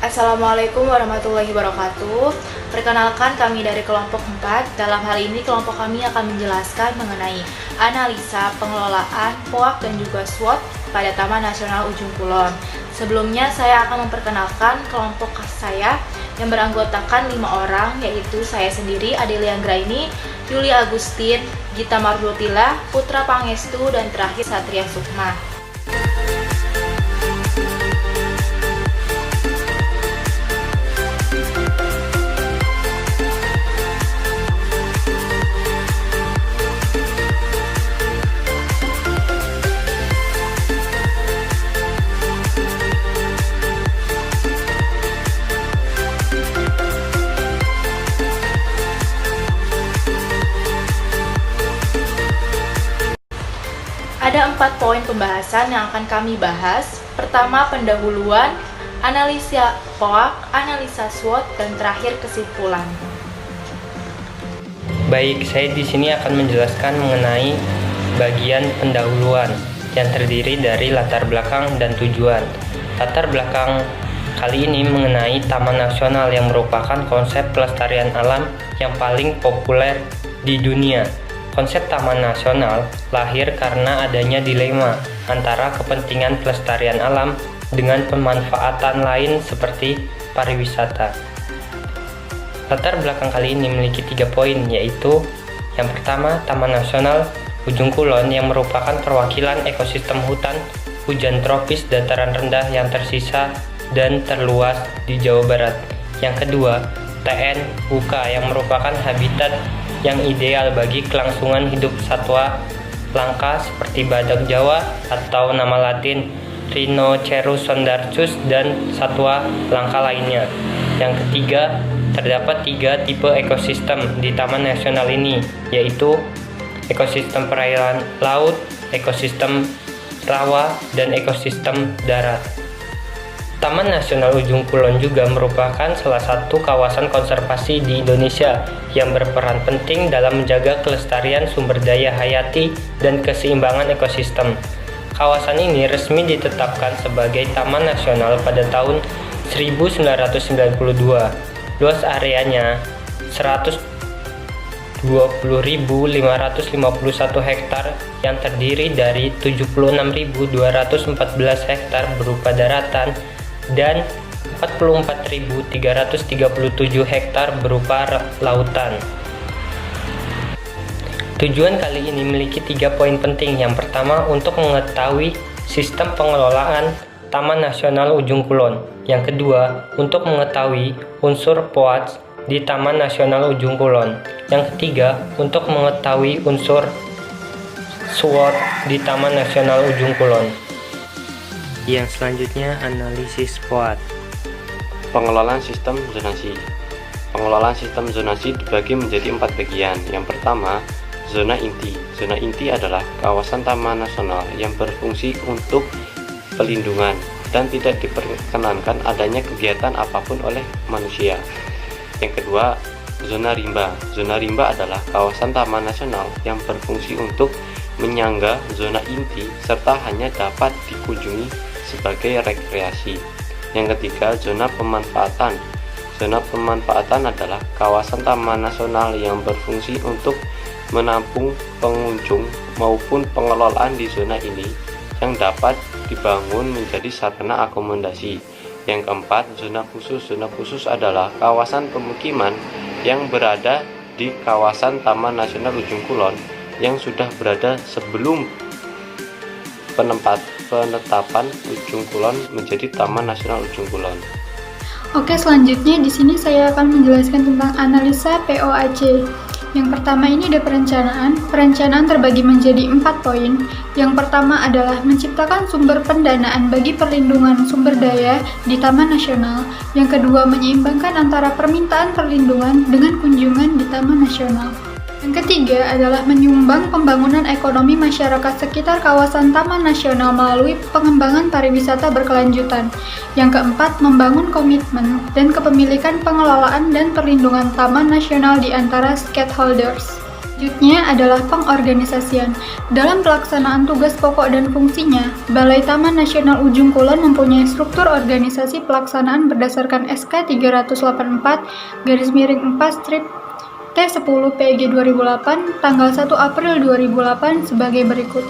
Assalamualaikum warahmatullahi wabarakatuh. Perkenalkan, kami dari kelompok 4. Dalam hal ini kelompok kami akan menjelaskan mengenai analisa pengelolaan POAK dan juga SWOT pada Taman Nasional Ujung Kulon. Sebelumnya saya akan memperkenalkan kelompok saya yang beranggotakan 5 orang, yaitu saya sendiri, Adelia Anggraini, Yuli Agustin, Gita Mardutila, Putra Pangestu, dan terakhir Satria Sukma. Ada 4 poin pembahasan yang akan kami bahas. Pertama, pendahuluan, analisa POAK, analisa SWOT, dan terakhir kesimpulan. Baik, saya di sini akan menjelaskan mengenai bagian pendahuluan yang terdiri dari latar belakang dan tujuan. Latar belakang kali ini mengenai Taman Nasional yang merupakan konsep pelestarian alam yang paling populer di dunia. Konsep Taman Nasional lahir karena adanya dilema antara kepentingan pelestarian alam dengan pemanfaatan lain seperti pariwisata. Latar belakang kali ini memiliki 3 poin, yaitu yang pertama, Taman Nasional Ujung Kulon yang merupakan perwakilan ekosistem hutan hujan tropis dataran rendah yang tersisa dan terluas di Jawa Barat. Yang kedua, TNUK yang merupakan habitat yang ideal bagi kelangsungan hidup satwa langka seperti badak Jawa atau nama latin Rhinoceros sondarchus dan satwa langka lainnya. Yang ketiga, terdapat 3 tipe ekosistem di Taman Nasional ini, yaitu ekosistem perairan laut, ekosistem rawa, dan ekosistem darat. Taman Nasional Ujung Kulon juga merupakan salah satu kawasan konservasi di Indonesia yang berperan penting dalam menjaga kelestarian sumber daya hayati dan keseimbangan ekosistem. Kawasan ini resmi ditetapkan sebagai Taman Nasional pada tahun 1992. Luas areanya 120.551 hektar yang terdiri dari 76.214 hektar berupa daratan dan 44.337 hektar berupa lautan. Tujuan kali ini memiliki 3 poin penting. Yang pertama, untuk mengetahui sistem pengelolaan Taman Nasional Ujung Kulon. Yang kedua, untuk mengetahui unsur POAK di Taman Nasional Ujung Kulon. Yang ketiga, untuk mengetahui unsur SWOT di Taman Nasional Ujung Kulon. Yang selanjutnya, analisis POAK. Pengelolaan sistem zonasi. Pengelolaan sistem zonasi dibagi menjadi 4 bagian. Yang pertama, zona inti. Zona inti adalah kawasan Taman Nasional yang berfungsi untuk pelindungan dan tidak diperkenankan adanya kegiatan apapun oleh manusia. Yang kedua, zona rimba. Zona rimba adalah kawasan Taman Nasional yang berfungsi untuk menyangga zona inti serta hanya dapat dikunjungi sebagai rekreasi. Yang ketiga, zona pemanfaatan. Zona pemanfaatan adalah kawasan Taman Nasional yang berfungsi untuk menampung pengunjung maupun pengelolaan di zona ini yang dapat dibangun menjadi sarana akomodasi. Yang keempat, zona khusus. Zona khusus adalah kawasan pemukiman yang berada di kawasan Taman Nasional Ujung Kulon yang sudah berada sebelum penetapan Ujung Kulon menjadi Taman Nasional Ujung Kulon. Oke, selanjutnya di sini saya akan menjelaskan tentang analisa POAC. Yang pertama ini ada perencanaan. Perencanaan terbagi menjadi 4 poin. Yang pertama adalah menciptakan sumber pendanaan bagi perlindungan sumber daya di Taman Nasional. Yang kedua, menyeimbangkan antara permintaan perlindungan dengan kunjungan di Taman Nasional. Yang ketiga adalah menyumbang pembangunan ekonomi masyarakat sekitar kawasan Taman Nasional melalui pengembangan pariwisata berkelanjutan. Yang keempat, membangun komitmen dan kepemilikan pengelolaan dan perlindungan Taman Nasional di antara stakeholders. Selanjutnya adalah pengorganisasian. Dalam pelaksanaan tugas pokok dan fungsinya, Balai Taman Nasional Ujung Kulon mempunyai struktur organisasi pelaksanaan berdasarkan SK 384/4/T10 PG 2008 tanggal 1 April 2008 sebagai berikut.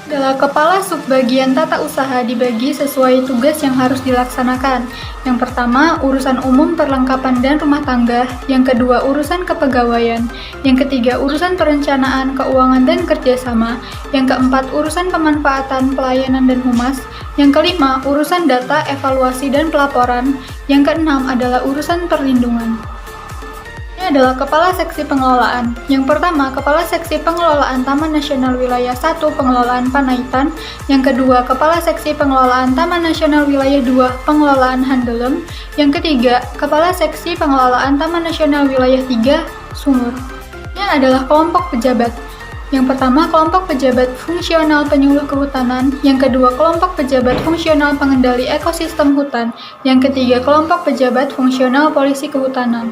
Adalah kepala subbagian tata usaha dibagi sesuai tugas yang harus dilaksanakan. Yang pertama, urusan umum perlengkapan dan rumah tangga. Yang kedua, urusan kepegawaian. Yang ketiga, urusan perencanaan, keuangan dan kerjasama. Yang keempat, urusan pemanfaatan, pelayanan dan humas. Yang kelima, urusan data, evaluasi dan pelaporan. Yang keenam adalah urusan perlindungan. Ini adalah Kepala Seksi Pengelolaan. Yang pertama, Kepala Seksi Pengelolaan Taman Nasional Wilayah 1 Pengelolaan Panaitan. Yang kedua, Kepala Seksi Pengelolaan Taman Nasional Wilayah 2 Pengelolaan Handelem. Yang ketiga, Kepala Seksi Pengelolaan Taman Nasional Wilayah 3 Sumur. Ini adalah kelompok pejabat. Yang pertama, kelompok pejabat fungsional penyuluh kehutanan. Yang kedua, kelompok pejabat fungsional pengendali ekosistem hutan. Yang ketiga, kelompok pejabat fungsional polisi kehutanan.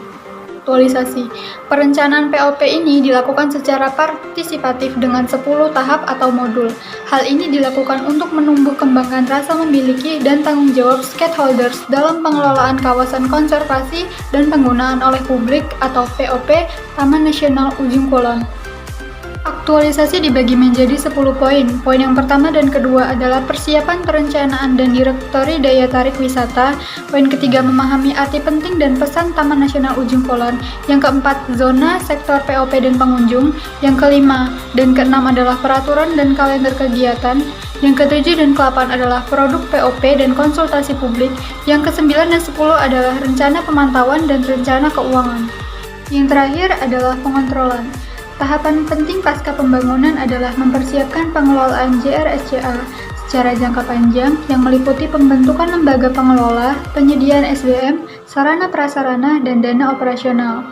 Aktualisasi. Perencanaan POP ini dilakukan secara partisipatif dengan 10 tahap atau modul. Hal ini dilakukan untuk menumbuh kembangkan rasa memiliki dan tanggung jawab stakeholders dalam pengelolaan kawasan konservasi dan penggunaan oleh publik atau POP Taman Nasional Ujung Kulon. Aktualisasi dibagi menjadi 10 poin. Poin yang pertama dan kedua adalah persiapan perencanaan dan direktori daya tarik wisata. Poin ketiga memahami arti penting dan pesan Taman Nasional Ujung Kulon. Yang keempat, zona, sektor POP dan pengunjung. Yang kelima dan keenam adalah peraturan dan kalender kegiatan. Yang ketujuh dan ke-8 adalah produk POP dan konsultasi publik. Yang ke-9 dan 10 adalah rencana pemantauan dan rencana keuangan. Yang terakhir adalah pengontrolan. Tahapan penting pasca pembangunan adalah mempersiapkan pengelolaan JRSCA secara jangka panjang yang meliputi pembentukan lembaga pengelola, penyediaan SDM, sarana prasarana, dan dana operasional.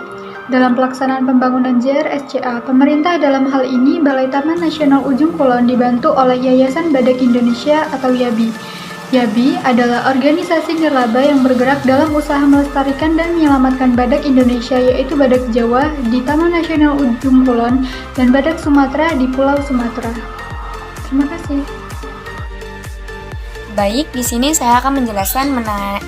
Dalam pelaksanaan pembangunan JRSCA, pemerintah dalam hal ini Balai Taman Nasional Ujung Kulon dibantu oleh Yayasan Badak Indonesia atau YABI. YABI adalah organisasi nirlaba yang bergerak dalam usaha melestarikan dan menyelamatkan badak Indonesia, yaitu badak Jawa di Taman Nasional Ujung Kulon dan badak Sumatera di Pulau Sumatera. Terima kasih. Baik, di sini saya akan menjelaskan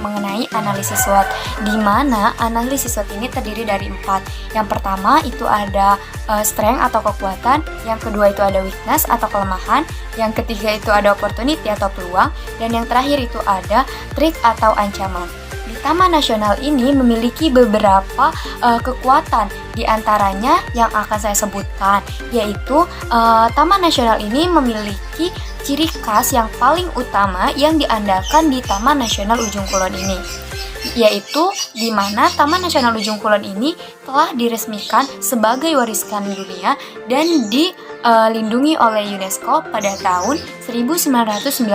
mengenai analisis SWOT, di mana analisis SWOT ini terdiri dari 4. Yang pertama itu ada strength atau kekuatan, yang kedua itu ada weakness atau kelemahan, yang ketiga itu ada opportunity atau peluang, dan yang terakhir itu ada threat atau ancaman. Di Taman Nasional ini memiliki beberapa kekuatan, di antaranya yang akan saya sebutkan, yaitu Taman Nasional ini memiliki ciri khas yang paling utama yang diandalkan di Taman Nasional Ujung Kulon ini, yaitu di mana Taman Nasional Ujung Kulon ini telah diresmikan sebagai warisan dunia dan dilindungi oleh UNESCO pada tahun 1991.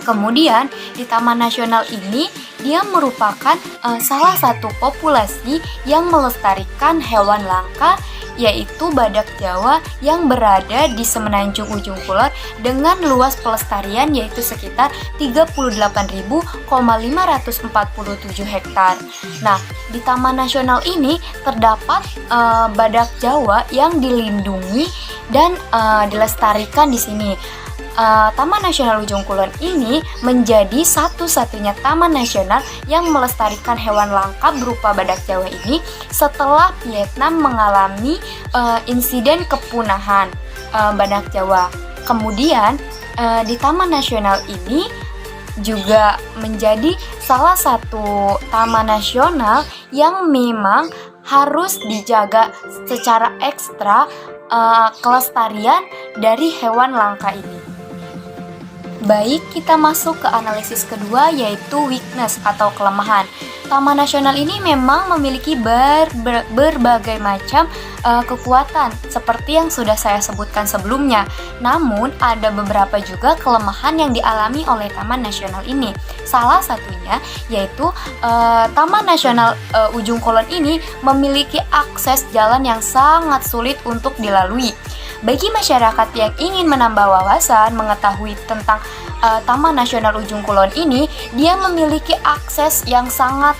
Kemudian di Taman Nasional ini dia merupakan salah satu populasi yang melestarikan hewan langka, yaitu badak Jawa yang berada di semenanjung Ujung Kulon dengan luas pelestarian yaitu sekitar 38.547 hektar. Nah, di Taman Nasional ini terdapat badak Jawa yang dilindungi dan dilestarikan di sini. Taman Nasional Ujung Kulon ini menjadi satu-satunya taman nasional yang melestarikan hewan langka berupa badak Jawa ini setelah Vietnam mengalami insiden kepunahan badak Jawa. Kemudian di Taman Nasional ini juga menjadi salah satu taman nasional yang memang harus dijaga secara ekstra kelestarian dari hewan langka ini. Baik, kita masuk ke analisis kedua, yaitu weakness atau kelemahan. Taman Nasional ini memang memiliki berbagai macam kekuatan seperti yang sudah saya sebutkan sebelumnya. Namun ada beberapa juga kelemahan yang dialami oleh Taman Nasional ini. Salah satunya yaitu Taman Nasional Ujung Kulon ini memiliki akses jalan yang sangat sulit untuk dilalui. Bagi masyarakat yang ingin menambah wawasan mengetahui tentang Taman Nasional Ujung Kulon ini, dia memiliki akses yang sangat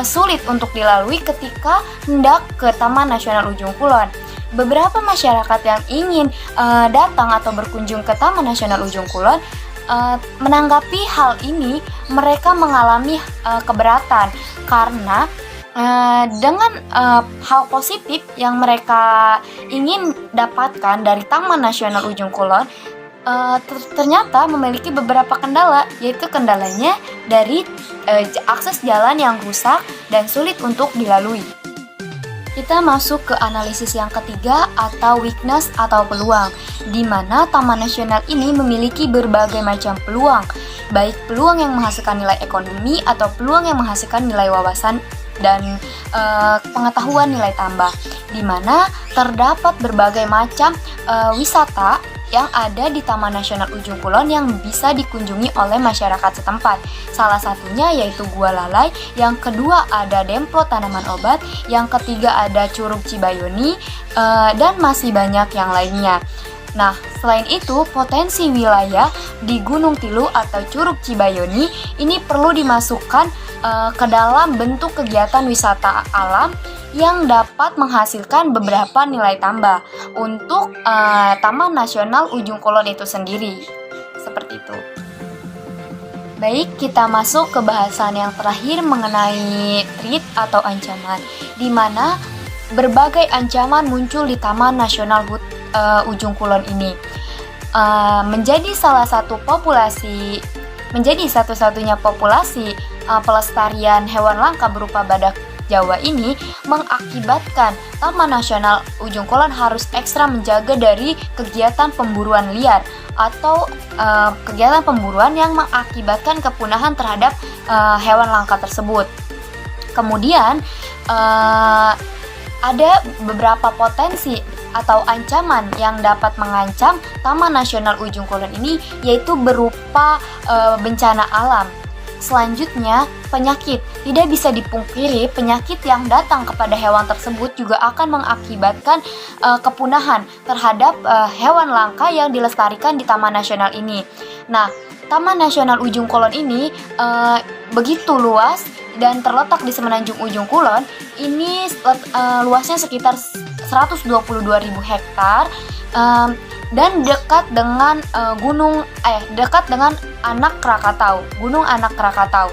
sulit untuk dilalui ketika hendak ke Taman Nasional Ujung Kulon. Beberapa masyarakat yang ingin datang atau berkunjung ke Taman Nasional Ujung Kulon menanggapi hal ini, mereka mengalami keberatan karena dengan hal positif yang mereka ingin dapatkan dari Taman Nasional Ujung Kulon, ternyata memiliki beberapa kendala, yaitu kendalanya dari akses jalan yang rusak dan sulit untuk dilalui. Kita masuk ke analisis yang ketiga atau weakness atau peluang, di mana Taman Nasional ini memiliki berbagai macam peluang, baik peluang yang menghasilkan nilai ekonomi atau peluang yang menghasilkan nilai wawasan dan pengetahuan nilai tambah, di mana terdapat berbagai macam wisata yang ada di Taman Nasional Ujung Kulon yang bisa dikunjungi oleh masyarakat setempat. Salah satunya yaitu Gua Lalai, yang kedua ada Demplot Tanaman Obat, yang ketiga ada Curug Cibayoni, dan masih banyak yang lainnya. Nah, selain itu, potensi wilayah di Gunung Tilu atau Curug Cibayoni ini perlu dimasukkan ke dalam bentuk kegiatan wisata alam yang dapat menghasilkan beberapa nilai tambah untuk Taman Nasional Ujung Kulon itu sendiri. Seperti itu. Baik, kita masuk ke bahasan yang terakhir mengenai threat atau ancaman, di mana berbagai ancaman muncul di Taman Nasional Ujung Kulon ini. Menjadi satu-satunya populasi pelestarian hewan langka berupa badak Jawa ini mengakibatkan Taman Nasional Ujung Kulon harus ekstra menjaga dari kegiatan pemburuan liar atau kegiatan pemburuan yang mengakibatkan kepunahan terhadap hewan langka tersebut. Kemudian ada beberapa potensi atau ancaman yang dapat mengancam Taman Nasional Ujung Kulon ini, yaitu berupa bencana alam. Selanjutnya, penyakit. Tidak bisa dipungkiri, penyakit yang datang kepada hewan tersebut juga akan mengakibatkan kepunahan terhadap hewan langka yang dilestarikan di Taman Nasional ini. Nah, Taman Nasional Ujung Kulon ini begitu luas dan terletak di semenanjung Ujung Kulon. Ini luasnya sekitar 122.000 hektar. Dan dekat dengan Gunung Anak Krakatau, Gunung Anak Krakatau,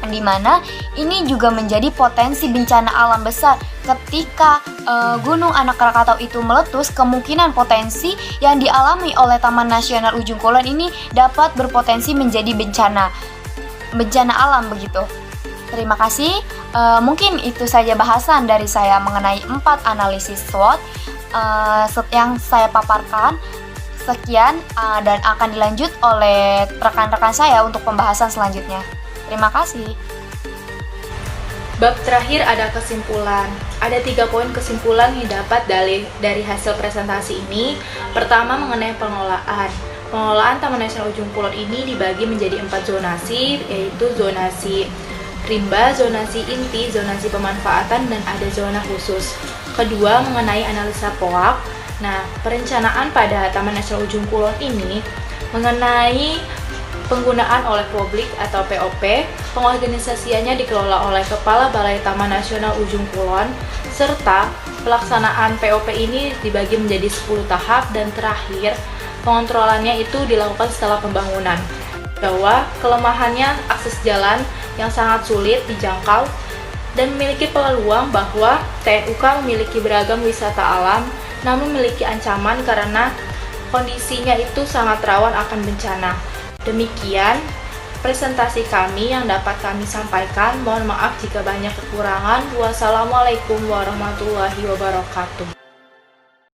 di mana ini juga menjadi potensi bencana alam besar. Ketika Gunung Anak Krakatau itu meletus, kemungkinan potensi yang dialami oleh Taman Nasional Ujung Kulon ini dapat berpotensi menjadi bencana alam begitu. Terima kasih. Mungkin itu saja bahasan dari saya mengenai 4 analisis SWOT yang saya paparkan. Sekian dan akan dilanjut oleh rekan-rekan saya untuk pembahasan selanjutnya. Terima kasih. Bab terakhir ada kesimpulan. Ada 3 poin kesimpulan yang dapat dari hasil presentasi ini. Pertama, mengenai pengelolaan. Pengelolaan Taman Nasional Ujung Kulon ini dibagi menjadi 4 zonasi, yaitu zonasi rimba, zonasi inti, zonasi pemanfaatan, dan ada zona khusus. Kedua, mengenai analisa POAK. Nah, perencanaan pada Taman Nasional Ujung Kulon ini mengenai penggunaan oleh publik atau POP, pengorganisasiannya dikelola oleh Kepala Balai Taman Nasional Ujung Kulon, serta pelaksanaan POP ini dibagi menjadi 10 tahap, dan terakhir pengontrolannya itu dilakukan setelah pembangunan. Bahwa kelemahannya akses jalan yang sangat sulit dijangkau dan memiliki peluang bahwa TNUK memiliki beragam wisata alam, namun memiliki ancaman karena kondisinya itu sangat rawan akan bencana. Demikian presentasi kami yang dapat kami sampaikan. Mohon maaf jika banyak kekurangan. Wassalamualaikum warahmatullahi wabarakatuh.